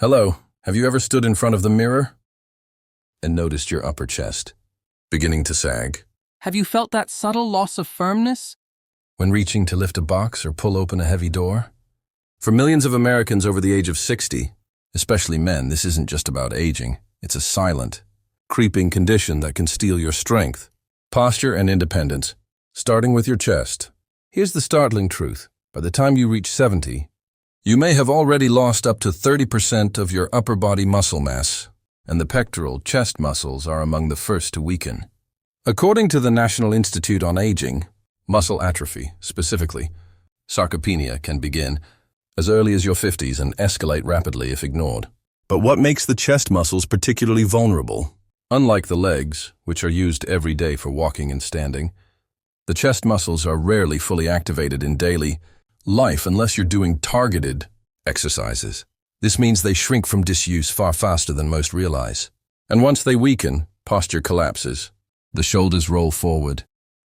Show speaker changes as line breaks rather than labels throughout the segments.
Hello, have you ever stood in front of the mirror and noticed your upper chest beginning to sag
Have you felt that subtle loss of firmness?
when reaching to lift a box or pull open a heavy door? For millions of Americans over the age of 60, especially men, this isn't just about aging. It's a silent, creeping condition that can steal your strength, posture, and independence, starting with your chest. Here's the startling truth. By the time you reach 70, you may have already lost up to 30% of your upper body muscle mass, and the pectoral chest muscles are among the first to weaken. According to the National Institute on Aging, muscle atrophy, specifically sarcopenia, can begin as early as your 50s and escalate rapidly if ignored. But what makes the chest muscles particularly vulnerable? Unlike the legs, which are used every day for walking and standing, the chest muscles are rarely fully activated in daily life unless you're doing targeted exercises. This means they shrink from disuse far faster than most realize. And once they weaken, posture collapses, the shoulders roll forward,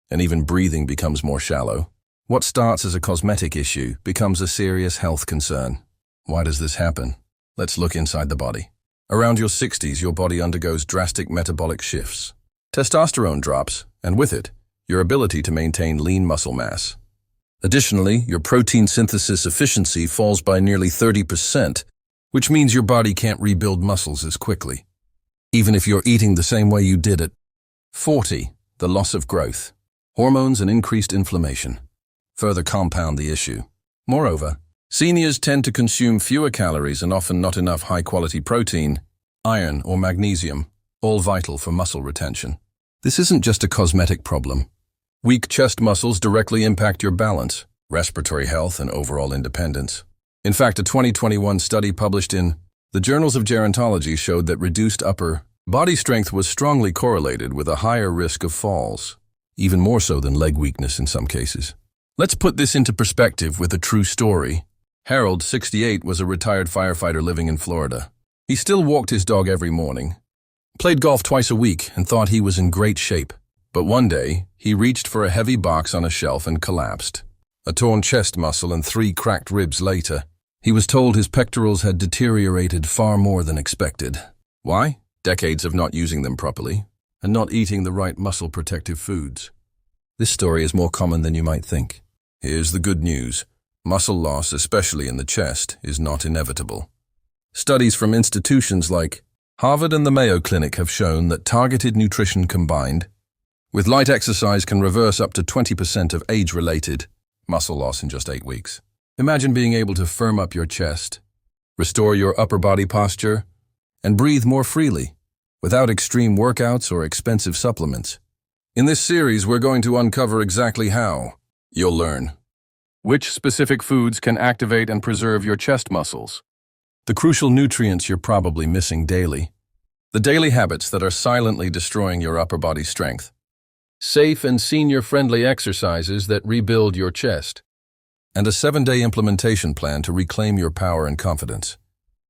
and even breathing becomes more shallow. What starts as a cosmetic issue becomes a serious health concern. Why does this happen? Let's look inside the body. Around your 60s, your body undergoes drastic metabolic shifts. Testosterone drops, and with it, your ability to maintain lean muscle mass. Additionally, your protein synthesis efficiency falls by nearly 30%, which means your body can't rebuild muscles as quickly. Even if you're eating the same way you did at 40, the loss of growth, hormones, and increased inflammation further compound the issue. Moreover, seniors tend to consume fewer calories and often not enough high-quality protein, iron, or magnesium, all vital for muscle retention. This isn't just a cosmetic problem. Weak chest muscles directly impact your balance, respiratory health, and overall independence. In fact, a 2021 study published in the Journals of Gerontology showed that reduced upper body strength was strongly correlated with a higher risk of falls, even more so than leg weakness in some cases. Let's put this into perspective with a true story. Harold, 68, was a retired firefighter living in Florida. He still walked his dog every morning, played golf twice a week, and thought he was in great shape. But one day, he reached for a heavy box on a shelf and collapsed. A torn chest muscle and 3 cracked ribs later, he was told his pectorals had deteriorated far more than expected. Why? Decades of not using them properly, and not eating the right muscle-protective foods. This story is more common than you might think. Here's the good news. Muscle loss, especially in the chest, is not inevitable. Studies from institutions like Harvard and the Mayo Clinic have shown that targeted nutrition combined with light exercise can reverse up to 20% of age-related muscle loss in just 8 weeks. Imagine being able to firm up your chest, restore your upper body posture, and breathe more freely without extreme workouts or expensive supplements. In this series, we're going to uncover exactly how. You'll learn which specific foods can activate and preserve your chest muscles, the crucial nutrients you're probably missing daily, the daily habits that are silently destroying your upper body strength, safe and senior-friendly exercises that rebuild your chest, and a 7-day implementation plan to reclaim your power and confidence.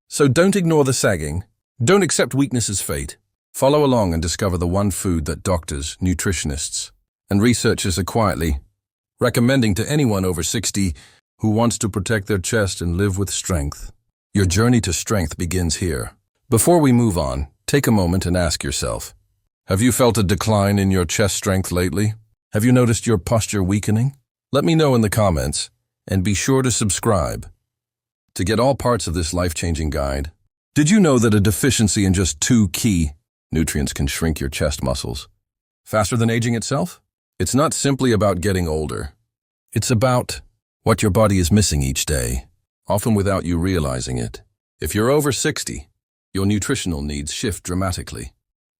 So don't ignore the sagging. Don't accept weakness as fate. Follow along and discover the one food that doctors, nutritionists, and researchers are quietly recommending to anyone over 60 who wants to protect their chest and live with strength. Your journey to strength begins here. Before we move on, take a moment and ask yourself, have you felt a decline in your chest strength lately? Have you noticed your posture weakening? Let me know in the comments, and be sure to subscribe to get all parts of this life-changing guide. Did you know that a deficiency in just 2 key nutrients can shrink your chest muscles faster than aging itself? It's not simply about getting older. It's about what your body is missing each day, often without you realizing it. If you're over 60, your nutritional needs shift dramatically,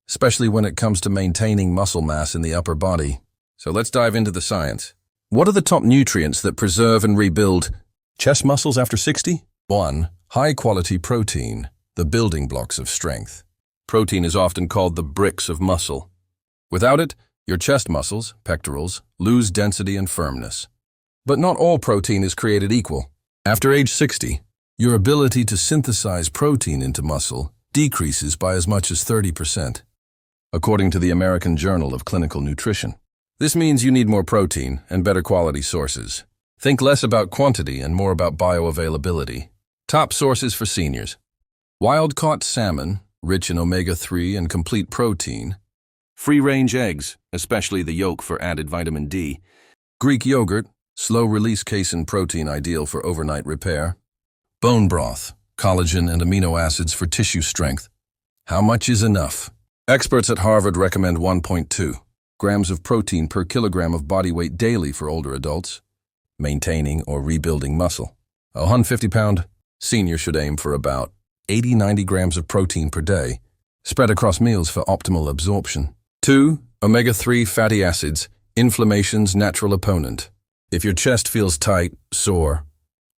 especially when it comes to maintaining muscle mass in the upper body. So let's dive into the science. What are the top nutrients that preserve and rebuild chest muscles after 60? 1. High-quality protein, the building blocks of strength. Protein is often called the bricks of muscle. Without it, your chest muscles, pectorals, lose density and firmness. But not all protein is created equal. After age 60, your ability to synthesize protein into muscle decreases by as much as 30%, according to the American Journal of Clinical Nutrition. This means you need more protein and better quality sources. Think less about quantity and more about bioavailability. Top sources for seniors. Wild-caught salmon, rich in omega-3 and complete protein. Free-range eggs, especially the yolk for added vitamin D. Greek yogurt, slow-release casein protein ideal for overnight repair. Bone broth, collagen and amino acids for tissue strength. How much is enough? Experts at Harvard recommend 1.2 grams of protein per kilogram of body weight daily for older adults, maintaining or rebuilding muscle. A 150-pound senior should aim for about 80-90 grams of protein per day, spread across meals for optimal absorption. 2. Omega-3 fatty acids, inflammation's natural opponent. If your chest feels tight, sore,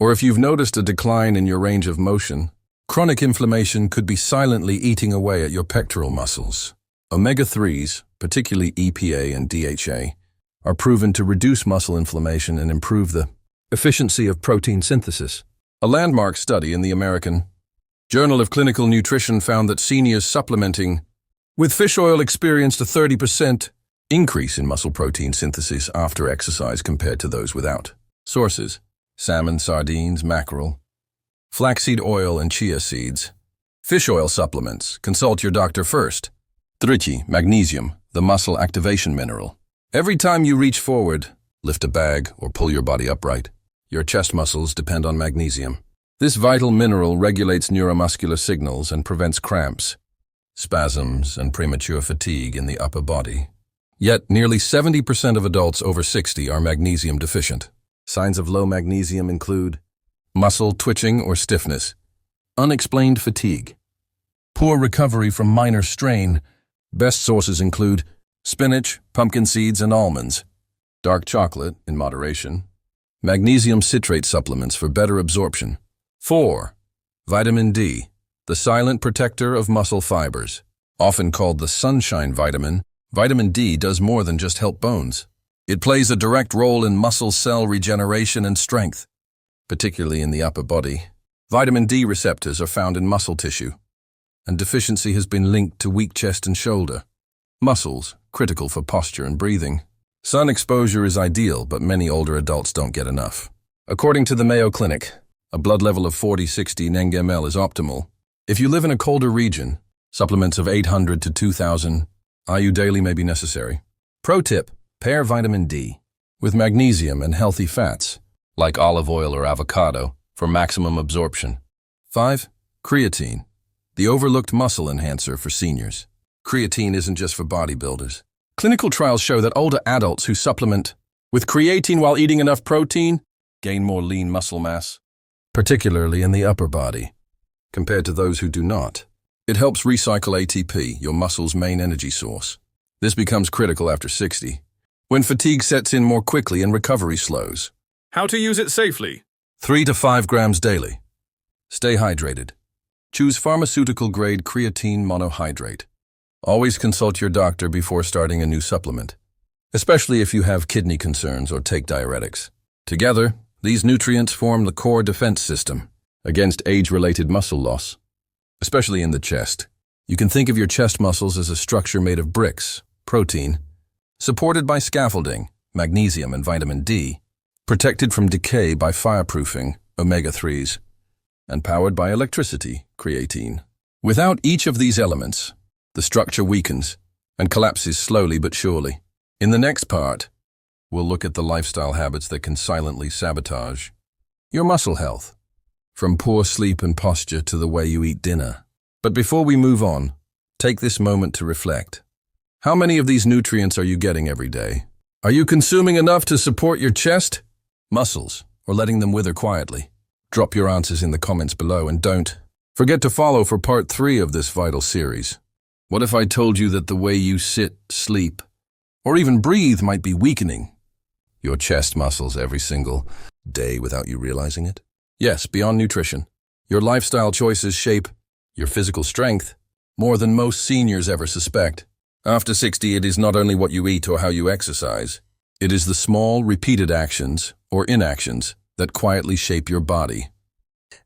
or if you've noticed a decline in your range of motion, chronic inflammation could be silently eating away at your pectoral muscles. Omega-3s, particularly EPA and DHA, are proven to reduce muscle inflammation and improve the efficiency of protein synthesis. A landmark study in the American Journal of Clinical Nutrition found that seniors supplementing with fish oil experienced a 30% increase in muscle protein synthesis after exercise compared to those without. Sources: salmon, sardines, mackerel, flaxseed oil, and chia seeds. Fish oil supplements. Consult your doctor first. 3. Magnesium, the muscle activation mineral. Every time you reach forward, lift a bag, or pull your body upright, your chest muscles depend on magnesium. This vital mineral regulates neuromuscular signals and prevents cramps, spasms, and premature fatigue in the upper body. Yet, nearly 70% of adults over 60 are magnesium deficient. Signs of low magnesium include muscle twitching or stiffness, unexplained fatigue, poor recovery from minor strain. Best sources include spinach, pumpkin seeds, and almonds, dark chocolate in moderation, magnesium citrate supplements for better absorption. 4. Vitamin D, the silent protector of muscle fibers. Often called the sunshine vitamin, vitamin D does more than just help bones. It plays a direct role in muscle cell regeneration and strength, particularly in the upper body. Vitamin D receptors are found in muscle tissue, and deficiency has been linked to weak chest and shoulder muscles, critical for posture and breathing. Sun exposure is ideal, but many older adults don't get enough. According to the Mayo Clinic, a blood level of 40-60 ng/ml is optimal. If you live in a colder region, supplements of 800 to 2000 IU daily may be necessary. Pro tip: pair vitamin D with magnesium and healthy fats, like olive oil or avocado, for maximum absorption. 5. Creatine, the overlooked muscle enhancer for seniors. Creatine isn't just for bodybuilders. Clinical trials show that older adults who supplement with creatine while eating enough protein gain more lean muscle mass, particularly in the upper body, compared to those who do not. It helps recycle ATP, your muscle's main energy source. This becomes critical after 60, when fatigue sets in more quickly and recovery slows.
How to use it safely?
3 to 5 grams daily. Stay hydrated. Choose pharmaceutical-grade creatine monohydrate. Always consult your doctor before starting a new supplement, especially if you have kidney concerns or take diuretics. Together, these nutrients form the core defense system against age-related muscle loss, especially in the chest. You can think of your chest muscles as a structure made of bricks, protein, supported by scaffolding, magnesium and vitamin D, protected from decay by fireproofing, omega-3s, and powered by electricity, creatine. Without each of these elements, the structure weakens and collapses slowly but surely. In the next part, we'll look at the lifestyle habits that can silently sabotage your muscle health, from poor sleep and posture to the way you eat dinner. But before we move on, take this moment to reflect. How many of these nutrients are you getting every day? Are you consuming enough to support your chest, muscles, or letting them wither quietly? Drop your answers in the comments below, and don't forget to follow for part 3 of this vital series. What if I told you that the way you sit, sleep, or even breathe might be weakening your chest muscles every single day without you realizing it? Yes, beyond nutrition, your lifestyle choices shape your physical strength more than most seniors ever suspect. After 60, it is not only what you eat or how you exercise. It is the small, repeated actions or inactions that quietly shape your body.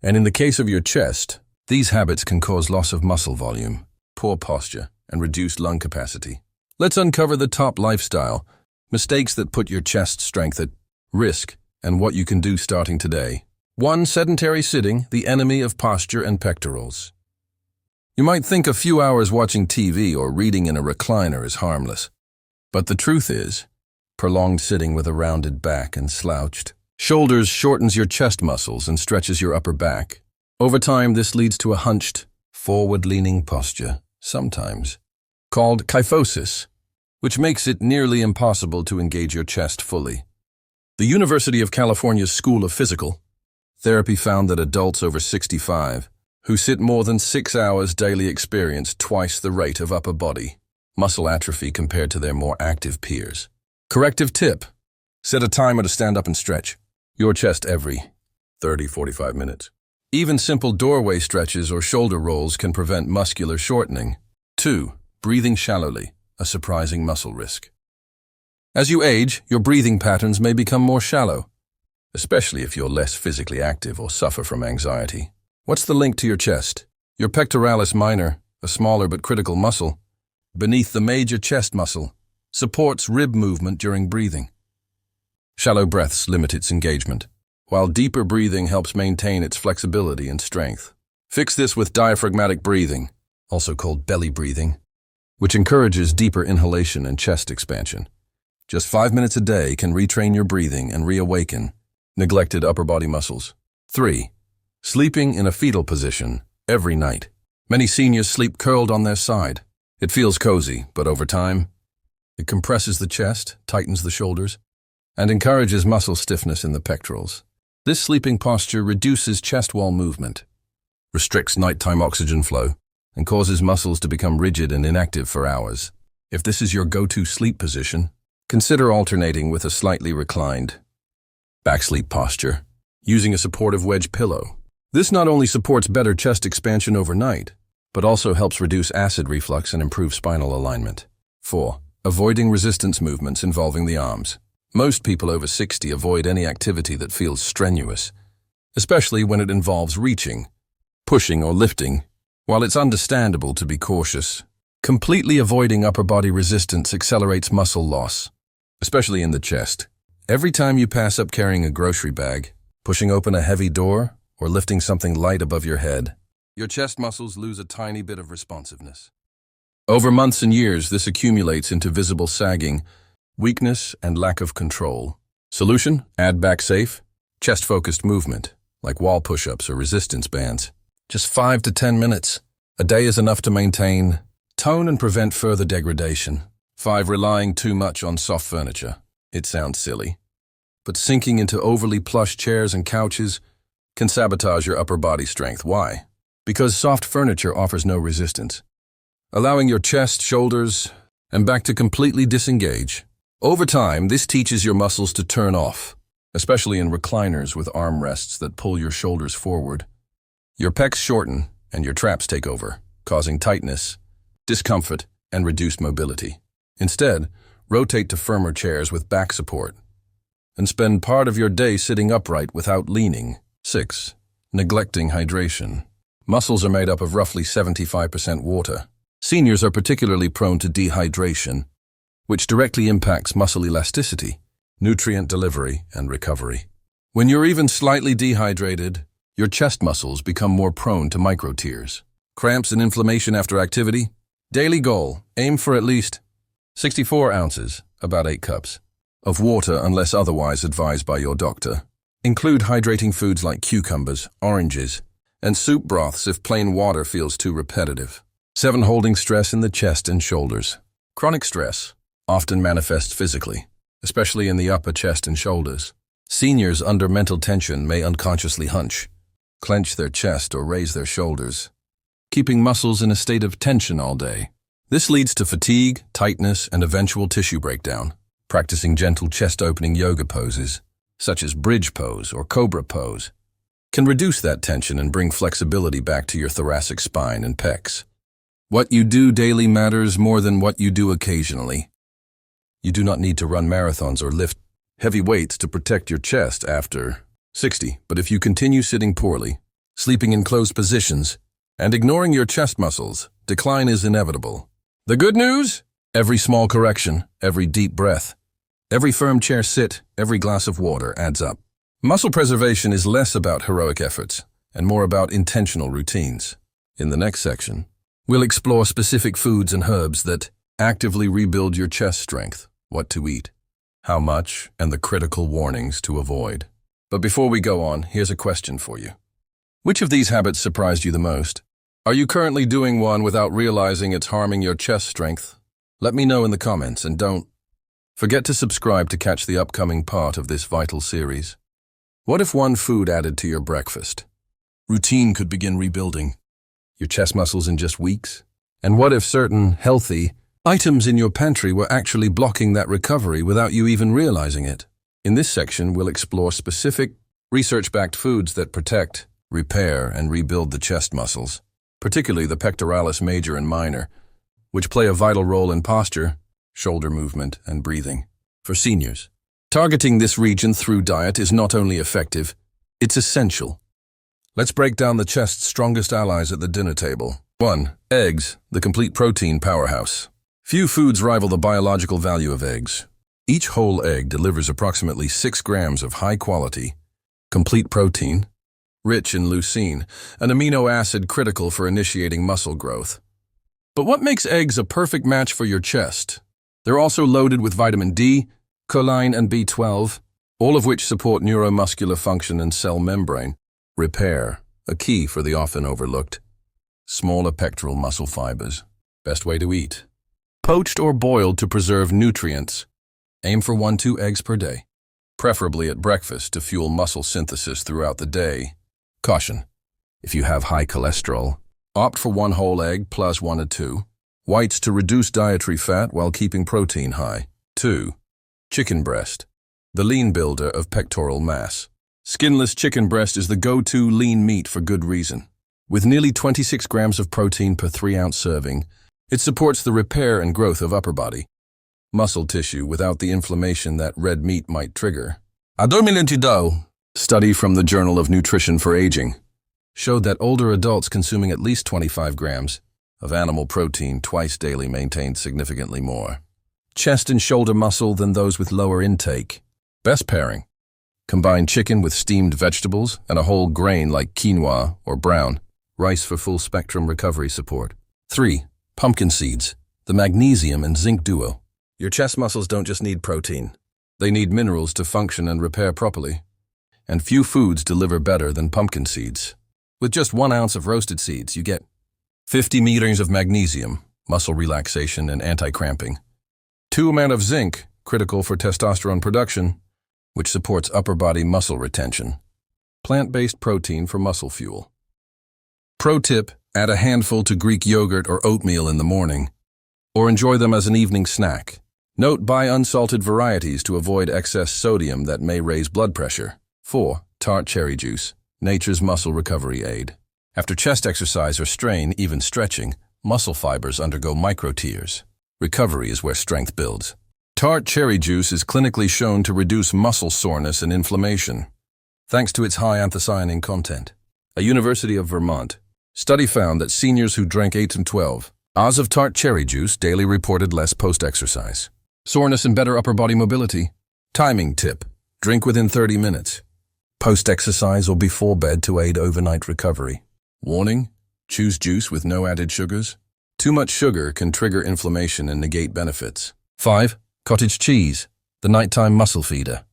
And in the case of your chest, these habits can cause loss of muscle volume, poor posture, and reduced lung capacity. Let's uncover the top lifestyle mistakes that put your chest strength at risk and what you can do starting today. 1. Sedentary sitting, the enemy of posture and pectorals. You might think a few hours watching TV or reading in a recliner is harmless. But the truth is, prolonged sitting with a rounded back and slouched shoulders shortens your chest muscles and stretches your upper back. Over time, this leads to a hunched, forward-leaning posture, sometimes called kyphosis, which makes it nearly impossible to engage your chest fully. The University of California's School of Physical Therapy found that adults over 65 who sit more than 6 hours daily experience twice the rate of upper body muscle atrophy compared to their more active peers. Corrective tip: set a timer to stand up and stretch your chest every 30-45 minutes. Even simple doorway stretches or shoulder rolls can prevent muscular shortening. 2. Breathing shallowly, a surprising muscle risk. As you age, your breathing patterns may become more shallow, especially if you're less physically active or suffer from anxiety. What's the link to your chest? Your pectoralis minor, a smaller but critical muscle, beneath the major chest muscle, supports rib movement during breathing. Shallow breaths limit its engagement, while deeper breathing helps maintain its flexibility and strength. Fix this with diaphragmatic breathing, also called belly breathing, which encourages deeper inhalation and chest expansion. Just 5 minutes a day can retrain your breathing and reawaken neglected upper body muscles. 3. Sleeping in a fetal position every night. Many seniors sleep curled on their side. It feels cozy, but over time, it compresses the chest, tightens the shoulders, and encourages muscle stiffness in the pectorals. This sleeping posture reduces chest wall movement, restricts nighttime oxygen flow, and causes muscles to become rigid and inactive for hours. If this is your go-to sleep position, consider alternating with a slightly reclined back sleep posture, using a supportive wedge pillow. This not only supports better chest expansion overnight, but also helps reduce acid reflux and improve spinal alignment. 4. Avoiding resistance movements involving the arms. Most people over 60 avoid any activity that feels strenuous, especially when it involves reaching, pushing, or lifting. While it's understandable to be cautious, completely avoiding upper body resistance accelerates muscle loss, especially in the chest. Every time you pass up carrying a grocery bag, pushing open a heavy door, or lifting something light above your head, your chest muscles lose a tiny bit of responsiveness. Over months and years, this accumulates into visible sagging, weakness, and lack of control. Solution: add back safe, chest-focused movement, like wall push-ups or resistance bands. Just 5 to 10 minutes a day is enough to maintain tone and prevent further degradation. 5. Relying too much on soft furniture. It sounds silly, but sinking into overly plush chairs and couches can sabotage your upper body strength. Why? Because soft furniture offers no resistance, allowing your chest, shoulders, and back to completely disengage. Over time, this teaches your muscles to turn off, especially in recliners with armrests that pull your shoulders forward. Your pecs shorten and your traps take over, causing tightness, discomfort, and reduced mobility. Instead, rotate to firmer chairs with back support and spend part of your day sitting upright without leaning. 6. Neglecting hydration. Muscles are made up of roughly 75% water. Seniors are particularly prone to dehydration, which directly impacts muscle elasticity, nutrient delivery, and recovery. When you're even slightly dehydrated, your chest muscles become more prone to micro-tears. Cramps and inflammation after activity. Daily goal: aim for at least 64 ounces, about 8 cups, of water unless otherwise advised by your doctor. Include hydrating foods like cucumbers, oranges, and soup broths if plain water feels too repetitive. 7. Holding stress in the chest and shoulders. Chronic stress often manifests physically, especially in the upper chest and shoulders. Seniors under mental tension may unconsciously hunch, clench their chest, or raise their shoulders, keeping muscles in a state of tension all day. This leads to fatigue, tightness, and eventual tissue breakdown. Practicing gentle chest-opening yoga poses, such as bridge pose or cobra pose, can reduce that tension and bring flexibility back to your thoracic spine and pecs. What you do daily matters more than what you do occasionally. You do not need to run marathons or lift heavy weights to protect your chest after 60, but if you continue sitting poorly, sleeping in closed positions, and ignoring your chest muscles, decline is inevitable. The good news? Every small correction, every deep breath, every firm chair sit, every glass of water adds up. Muscle preservation is less about heroic efforts and more about intentional routines. In the next section, We'll explore specific foods and herbs that actively rebuild your chest strength, what to eat, how much, and the critical warnings to avoid. But before we go on, here's a question for you. Which of these habits surprised you the most? Are you currently doing one without realizing it's harming your chest strength? Let me know in the comments, and don't forget to subscribe to catch the upcoming part of this vital series. What if one food added to your breakfast routine could begin rebuilding your chest muscles in just weeks? And what if certain healthy items in your pantry were actually blocking that recovery without you even realizing it? In this section, we'll explore specific research-backed foods that protect, repair, and rebuild the chest muscles, particularly the pectoralis major and minor, which play a vital role in posture, shoulder movement, and breathing. For seniors, targeting this region through diet is not only effective, it's essential. Let's break down the chest's strongest allies at the dinner table. 1. Eggs, the complete protein powerhouse. Few foods rival the biological value of eggs. Each whole egg delivers approximately 6 grams of high-quality, complete protein, rich in leucine, an amino acid critical for initiating muscle growth. But what makes eggs a perfect match for your chest? They're also loaded with vitamin D, choline, and B12, all of which support neuromuscular function and cell membrane repair, a key for the often overlooked smaller pectoral muscle fibers. Best way to eat: poached or boiled to preserve nutrients. Aim for 1-2 eggs per day, preferably at breakfast to fuel muscle synthesis throughout the day. Caution: if you have high cholesterol, opt for 1 whole egg plus 1 or 2 whites to reduce dietary fat while keeping protein high. 2. Chicken breast, the lean builder of pectoral mass. Skinless chicken breast is the go-to lean meat for good reason. With nearly 26 grams of protein per 3-ounce serving, it supports the repair and growth of upper body muscle tissue without the inflammation that red meat might trigger. A 2022 study from the Journal of Nutrition for Aging showed that older adults consuming at least 25 grams of animal protein twice daily maintained significantly more chest and shoulder muscle than those with lower intake. Best pairing: combine chicken with steamed vegetables and a whole grain like quinoa or brown rice for full spectrum recovery support. 3. Pumpkin seeds, the magnesium and zinc duo. Your chest muscles don't just need protein. They need minerals to function and repair properly. And few foods deliver better than pumpkin seeds. With just 1 ounce of roasted seeds, you get 50 milligrams of magnesium, muscle relaxation and anti-cramping. 2 amount of zinc, critical for testosterone production, which supports upper body muscle retention. Plant-based protein for muscle fuel. Pro tip: add a handful to Greek yogurt or oatmeal in the morning, or enjoy them as an evening snack. Note: buy unsalted varieties to avoid excess sodium that may raise blood pressure. 4. Tart cherry juice, nature's muscle recovery aid. After chest exercise or strain, even stretching, muscle fibers undergo micro-tears. Recovery is where strength builds. Tart cherry juice is clinically shown to reduce muscle soreness and inflammation, thanks to its high anthocyanin content. A University of Vermont study found that seniors who drank 8 and 12 oz of tart cherry juice daily reported less post-exercise soreness and better upper body mobility. Timing tip: drink within 30 minutes, post-exercise or before bed to aid overnight recovery. Warning: choose juice with no added sugars. Too much sugar can trigger inflammation and negate benefits. 5. Cottage cheese, the nighttime muscle feeder.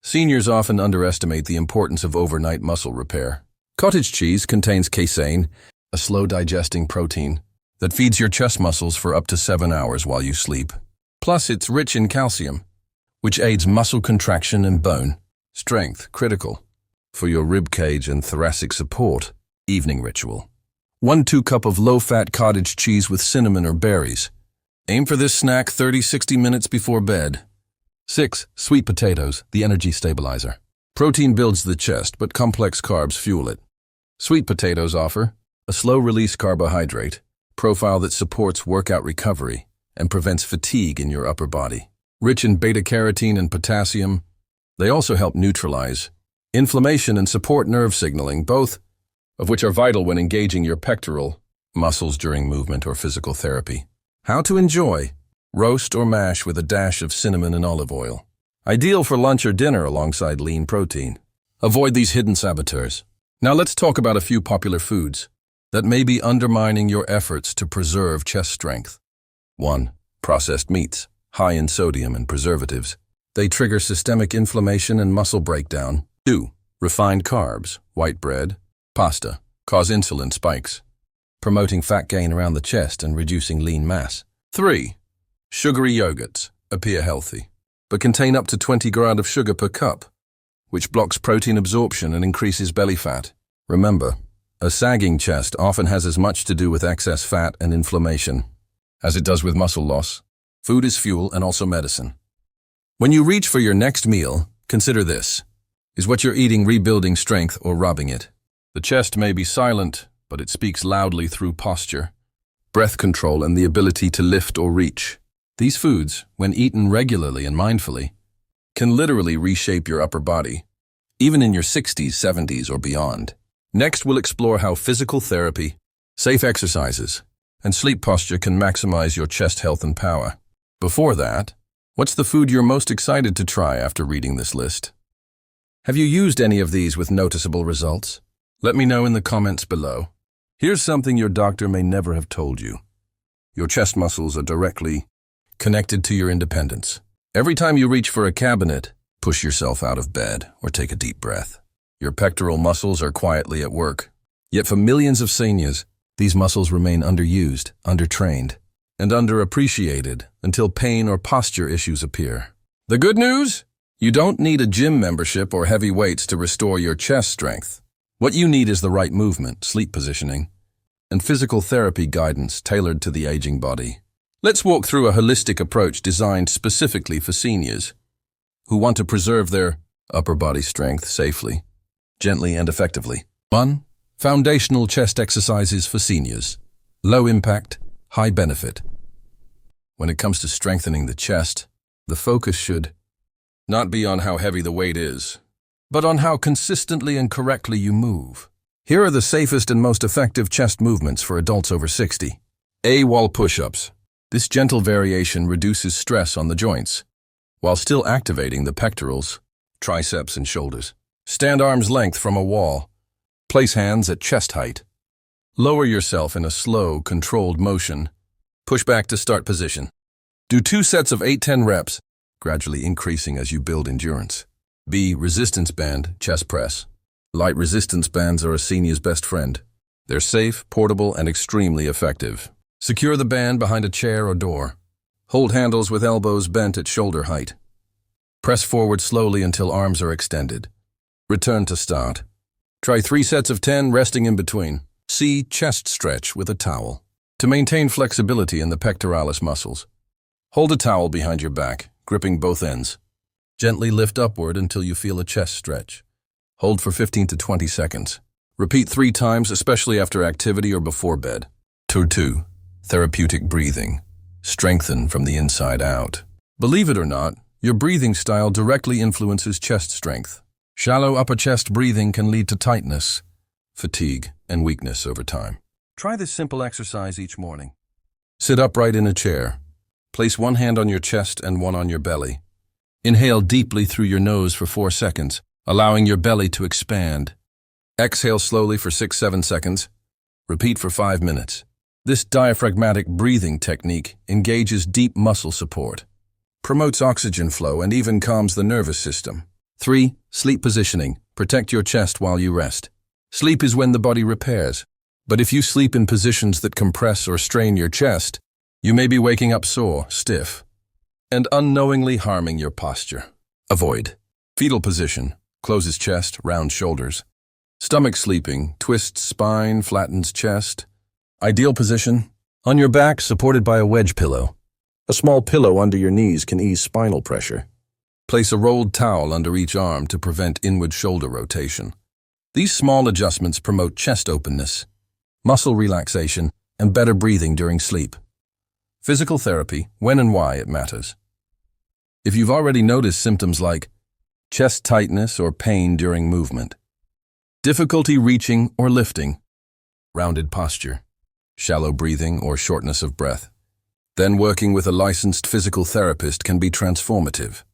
Seniors often underestimate the importance of overnight muscle repair. Cottage cheese contains casein, a slow-digesting protein that feeds your chest muscles for up to 7 hours while you sleep. Plus, it's rich in calcium, which aids muscle contraction and bone strength, critical for your rib cage and thoracic support. Evening ritual: 1-2 cup of low-fat cottage cheese with cinnamon or berries. Aim for this snack 30-60 minutes before bed. 6. Sweet potatoes, the energy stabilizer. Protein builds the chest, but complex carbs fuel it. Sweet potatoes offer a slow-release carbohydrate profile that supports workout recovery and prevents fatigue in your upper body. Rich in beta-carotene and potassium, they also help neutralize inflammation and support nerve signaling, both of which are vital when engaging your pectoral muscles during movement or physical therapy. How to enjoy: roast or mash with a dash of cinnamon and olive oil. Ideal for lunch or dinner alongside lean protein. Avoid these hidden saboteurs. Now let's talk about a few popular foods that may be undermining your efforts to preserve chest strength. 1. Processed meats, high in sodium and preservatives. They trigger systemic inflammation and muscle breakdown. 2. Refined carbs, white bread, pasta, cause insulin spikes, promoting fat gain around the chest and reducing lean mass. 3. Sugary yogurts appear healthy, but contain up to 20 grams of sugar per cup, which blocks protein absorption and increases belly fat. Remember, a sagging chest often has as much to do with excess fat and inflammation as it does with muscle loss. Food is fuel and also medicine. When you reach for your next meal, consider this. Is what you're eating rebuilding strength or robbing it? The chest may be silent, but it speaks loudly through posture, breath control, and the ability to lift or reach. These foods, when eaten regularly and mindfully, can literally reshape your upper body, even in your 60s, 70s, or beyond. Next, we'll explore how physical therapy, safe exercises, and sleep posture can maximize your chest health and power. Before that, what's the food you're most excited to try after reading this list? Have you used any of these with noticeable results? Let me know in the comments below. Here's something your doctor may never have told you. Your chest muscles are directly connected to your independence. Every time you reach for a cabinet, push yourself out of bed or take a deep breath. Your pectoral muscles are quietly at work. Yet for millions of seniors, these muscles remain underused, undertrained, and underappreciated until pain or posture issues appear. The good news? You don't need a gym membership or heavy weights to restore your chest strength. What you need is the right movement, sleep positioning, and physical therapy guidance tailored to the aging body. Let's walk through a holistic approach designed specifically for seniors who want to preserve their upper body strength safely, gently, and effectively. 1. Foundational chest exercises for seniors. Low impact, high benefit. When it comes to strengthening the chest, the focus should not be on how heavy the weight is, but on how consistently and correctly you move. Here are the safest and most effective chest movements for adults over 60. A. Wall push-ups. This gentle variation reduces stress on the joints, while still activating the pectorals, triceps, and shoulders. Stand arm's length from a wall. Place hands at chest height. Lower yourself in a slow, controlled motion. Push back to start position. Do 2 sets of 8-10 reps, gradually increasing as you build endurance. B. Resistance band, chest press. Light resistance bands are a senior's best friend. They're safe, portable, and extremely effective. Secure the band behind a chair or door. Hold handles with elbows bent at shoulder height. Press forward slowly until arms are extended. Return to start. Try 3 sets of 10, resting in between. C. Chest stretch with a towel. To maintain flexibility in the pectoralis muscles, hold a towel behind your back, gripping both ends. Gently lift upward until you feel a chest stretch. Hold for 15 to 20 seconds. Repeat 3 times, especially after activity or before bed. 2. Therapeutic breathing. Strengthen from the inside out. Believe it or not, your breathing style directly influences chest strength. Shallow upper chest breathing can lead to tightness, fatigue, and weakness over time. Try this simple exercise each morning. Sit upright in a chair. Place one hand on your chest and one on your belly. Inhale deeply through your nose for 4 seconds, allowing your belly to expand. Exhale slowly for 6-7 seconds. Repeat for 5 minutes. This diaphragmatic breathing technique engages deep muscle support, promotes oxygen flow, and even calms the nervous system. 3. Sleep positioning. Protect your chest while you rest. Sleep is when the body repairs. But if you sleep in positions that compress or strain your chest, you may be waking up sore, stiff, and unknowingly harming your posture. Avoid. Fetal position. Closes chest, rounds shoulders. Stomach sleeping. Twists spine, flattens chest. Ideal position. On your back, supported by a wedge pillow. A small pillow under your knees can ease spinal pressure. Place a rolled towel under each arm to prevent inward shoulder rotation. These small adjustments promote chest openness, muscle relaxation, and better breathing during sleep. Physical therapy, when and why it matters. If you've already noticed symptoms like chest tightness or pain during movement, difficulty reaching or lifting, rounded posture, shallow breathing, or shortness of breath, then working with a licensed physical therapist can be transformative.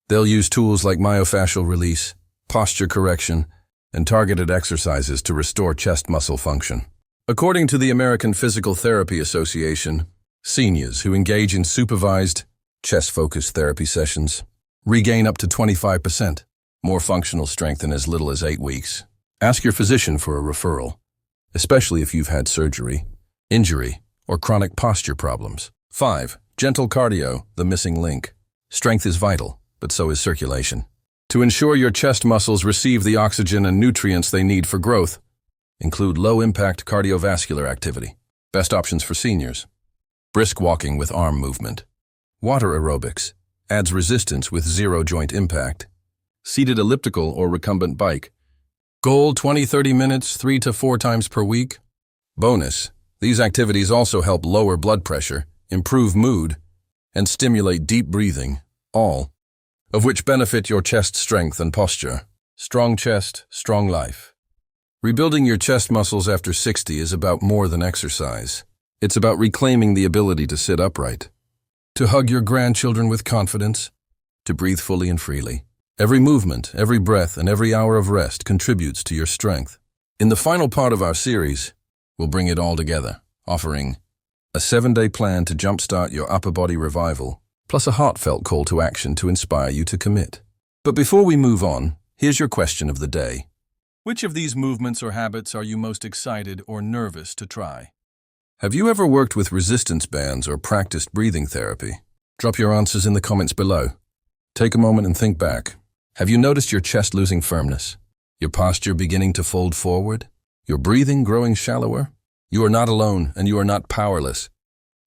They'll use tools like myofascial release, posture correction, and targeted exercises to restore chest muscle function. According to the American Physical Therapy Association, seniors who engage in supervised, chest-focused therapy sessions regain up to 25% more functional strength in as little as 8 weeks. Ask your physician for a referral, especially if you've had surgery, injury, or chronic posture problems. 5. Gentle cardio, the missing link. Strength is vital, but so is circulation. To ensure your chest muscles receive the oxygen and nutrients they need for growth, include low-impact cardiovascular activity. Best options for seniors. Brisk walking with arm movement. Water aerobics adds resistance with zero joint impact. Seated elliptical or recumbent bike. Goal 20-30 minutes 3 to 4 times per week. Bonus: these activities also help lower blood pressure, improve mood, and stimulate deep breathing, all of which benefit your chest strength and posture. Strong chest, strong life. Rebuilding your chest muscles after 60 is about more than exercise. It's about reclaiming the ability to sit upright, to hug your grandchildren with confidence, to breathe fully and freely. Every movement, every breath, and every hour of rest contributes to your strength. In the final part of our series, we'll bring it all together, offering a 7-day plan to jumpstart your upper body revival, plus a heartfelt call to action to inspire you to commit. But before we move on, here's your question of the day. Which of these movements or habits are you most excited or nervous to try? Have you ever worked with resistance bands or practiced breathing therapy? Drop your answers in the comments below. Take a moment and think back. Have you noticed your chest losing firmness? Your posture beginning to fold forward? Your breathing growing shallower? You are not alone, and you are not powerless.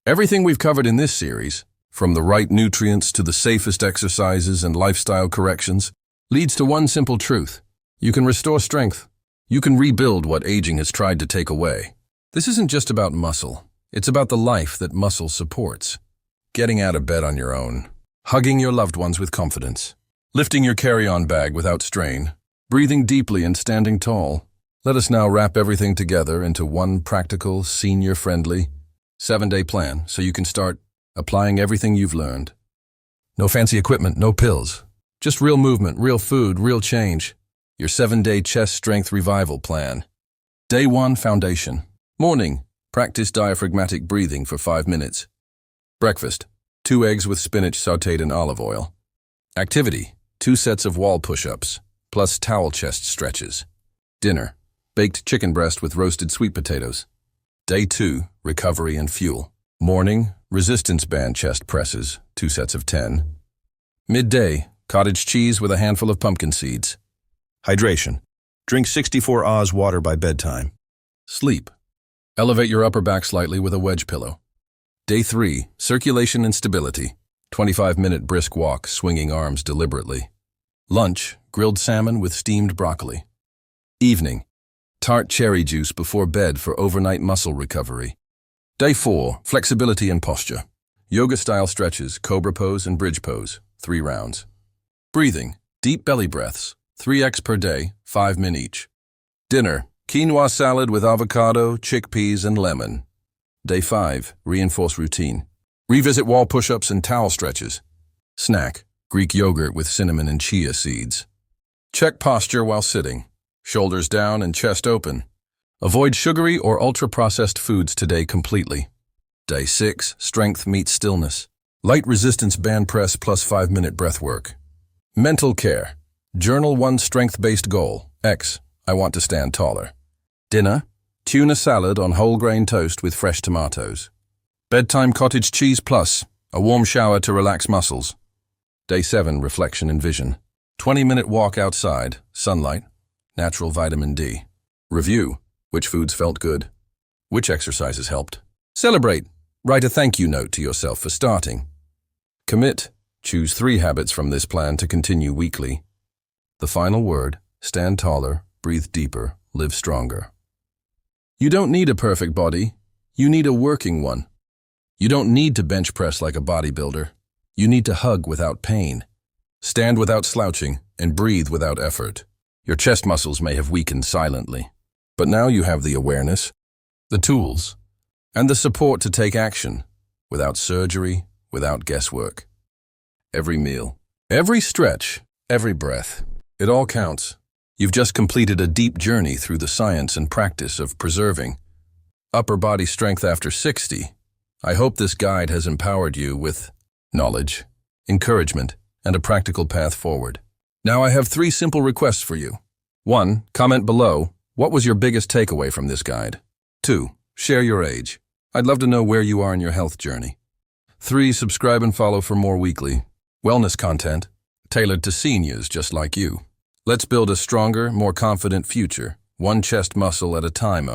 Everything we've covered in this series, from the right nutrients to the safest exercises and lifestyle corrections, leads to one simple truth. You can restore strength. You can rebuild what aging has tried to take away. This isn't just about muscle. It's about the life that muscle supports. Getting out of bed on your own. Hugging your loved ones with confidence. Lifting your carry-on bag without strain. Breathing deeply and standing tall. Let us now wrap everything together into one practical, senior-friendly, 7-day plan so you can start applying everything you've learned. No fancy equipment, no pills. Just real movement, real food, real change. Your 7-day chest strength revival plan. Day 1, foundation. Morning, practice diaphragmatic breathing for 5 minutes. Breakfast, 2 eggs with spinach sautéed in olive oil. Activity, 2 sets of wall push-ups, plus towel chest stretches. Dinner, baked chicken breast with roasted sweet potatoes. Day 2, recovery and fuel. Morning, resistance band chest presses, 2 sets of 10. Midday, cottage cheese with a handful of pumpkin seeds. Hydration, drink 64 Oz water by bedtime. Sleep, elevate your upper back slightly with a wedge pillow. Day 3, circulation and stability. 25-minute brisk walk, swinging arms deliberately. Lunch, grilled salmon with steamed broccoli. Evening, tart cherry juice before bed for overnight muscle recovery. Day 4, flexibility and posture. Yoga-style stretches, cobra pose and bridge pose, 3 rounds. Breathing, deep belly breaths, 3x per day, 5 min each. Dinner, quinoa salad with avocado, chickpeas, and lemon. Day 5, reinforce routine. Revisit wall push-ups and towel stretches. Snack, Greek yogurt with cinnamon and chia seeds. Check posture while sitting. Shoulders down and chest open. Avoid sugary or ultra-processed foods today completely. Day 6, strength meets stillness. Light resistance band press plus 5-minute breath work. Mental care. Journal 1 strength-based goal. X, I want to stand taller. Dinner, tuna salad on whole grain toast with fresh tomatoes. Bedtime cottage cheese plus a warm shower to relax muscles. Day 7, reflection and vision. 20-minute walk outside, sunlight, natural vitamin D. Review, which foods felt good, which exercises helped. Celebrate, write a thank you note to yourself for starting. Commit, choose 3 habits from this plan to continue weekly. The final word, stand taller, breathe deeper, live stronger. You don't need a perfect body, you need a working one. You don't need to bench press like a bodybuilder. You need to hug without pain, stand without slouching, and breathe without effort. Your chest muscles may have weakened silently, but now you have the awareness, the tools, and the support to take action without surgery, without guesswork. Every meal, every stretch, every breath, it all counts. You've just completed a deep journey through the science and practice of preserving, Upper body strength after 60. I hope this guide has empowered you with knowledge, encouragement, and a practical path forward. Now I have 3 simple requests for you. 1. Comment below, what was your biggest takeaway from this guide? 2. Share your age. I'd love to know where you are in your health journey. 3. Subscribe and follow for more weekly wellness content tailored to seniors just like you. Let's build a stronger, more confident future, one chest muscle at a time,